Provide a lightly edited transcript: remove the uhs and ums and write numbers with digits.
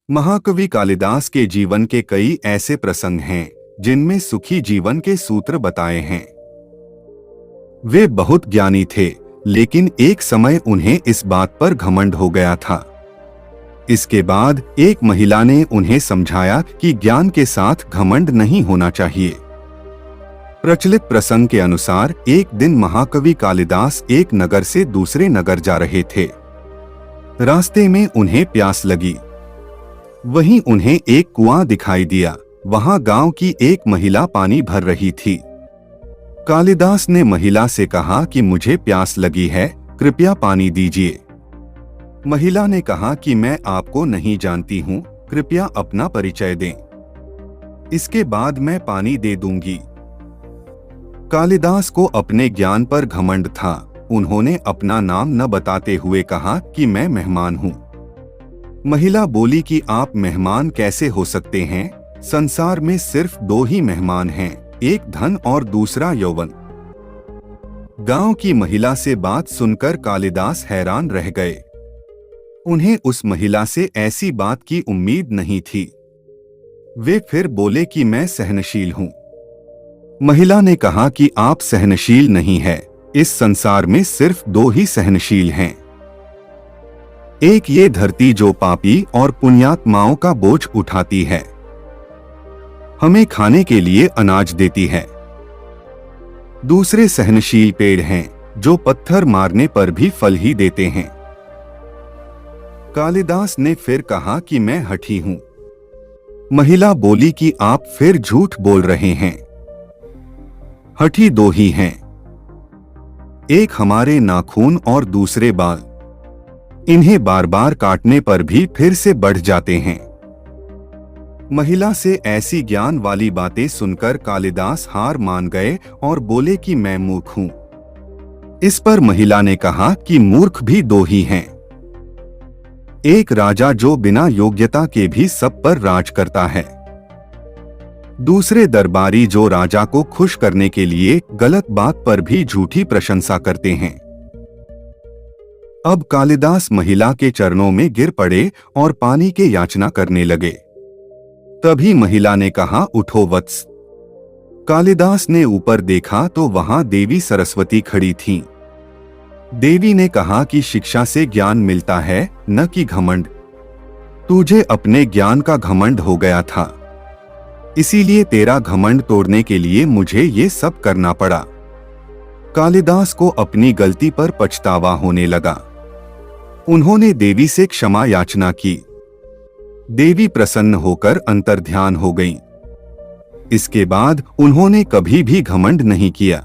महाकवि कालिदास के जीवन के कई ऐसे प्रसंग हैं जिनमें सुखी जीवन के सूत्र बताए हैं। वे बहुत ज्ञानी थे, लेकिन एक समय उन्हें इस बात पर घमंड हो गया था। इसके बाद एक महिला ने उन्हें समझाया कि ज्ञान के साथ घमंड नहीं होना चाहिए। प्रचलित प्रसंग के अनुसार एक दिन महाकवि कालिदास एक नगर से दूसरे नगर जा रहे थे। रास्ते में उन्हें प्यास लगी। वहीं उन्हें एक कुआं दिखाई दिया। वहां गांव की एक महिला पानी भर रही थी। कालिदास ने महिला से कहा कि मुझे प्यास लगी है, कृपया पानी दीजिए। महिला ने कहा कि मैं आपको नहीं जानती हूँ, कृपया अपना परिचय दें, इसके बाद मैं पानी दे दूंगी। कालिदास को अपने ज्ञान पर घमंड था। उन्होंने अपना नाम न बताते हुए कहा कि मैं मेहमान हूँ। महिला बोली कि आप मेहमान कैसे हो सकते हैं? संसार में सिर्फ दो ही मेहमान हैं, एक धन और दूसरा यौवन। गांव की महिला से बात सुनकर कालिदास हैरान रह गए। उन्हें उस महिला से ऐसी बात की उम्मीद नहीं थी। वे फिर बोले कि मैं सहनशील हूँ। महिला ने कहा कि आप सहनशील नहीं है, इस संसार में सिर्फ दो ही सहनशील हैं। एक ये धरती जो पापी और पुण्यात्माओं का बोझ उठाती है, हमें खाने के लिए अनाज देती है। दूसरे सहनशील पेड़ हैं जो पत्थर मारने पर भी फल ही देते हैं। कालिदास ने फिर कहा कि मैं हठी हूं। महिला बोली कि आप फिर झूठ बोल रहे हैं। हठी दो ही हैं, एक हमारे नाखून और दूसरे बाल। इन्हें बार बार काटने पर भी फिर से बढ़ जाते हैं। महिला से ऐसी ज्ञान वाली बातें सुनकर कालिदास हार मान गए और बोले कि मैं मूर्ख हूं। इस पर महिला ने कहा कि मूर्ख भी दो ही हैं, एक राजा जो बिना योग्यता के भी सब पर राज करता है, दूसरे दरबारी जो राजा को खुश करने के लिए गलत बात पर भी झूठी प्रशंसा करते हैं। अब कालिदास महिला के चरणों में गिर पड़े और पानी की याचना करने लगे। तभी महिला ने कहा, उठो वत्स। कालिदास ने ऊपर देखा तो वहां देवी सरस्वती खड़ी थीं। देवी ने कहा कि शिक्षा से ज्ञान मिलता है, न कि घमंड। तुझे अपने ज्ञान का घमंड हो गया था, इसीलिए तेरा घमंड तोड़ने के लिए मुझे ये सब करना पड़ा। कालिदास को अपनी गलती पर पछतावा होने लगा। उन्होंने देवी से क्षमा याचना की। देवी प्रसन्न होकर अंतर्ध्यान हो गईं। इसके बाद उन्होंने कभी भी घमंड नहीं किया।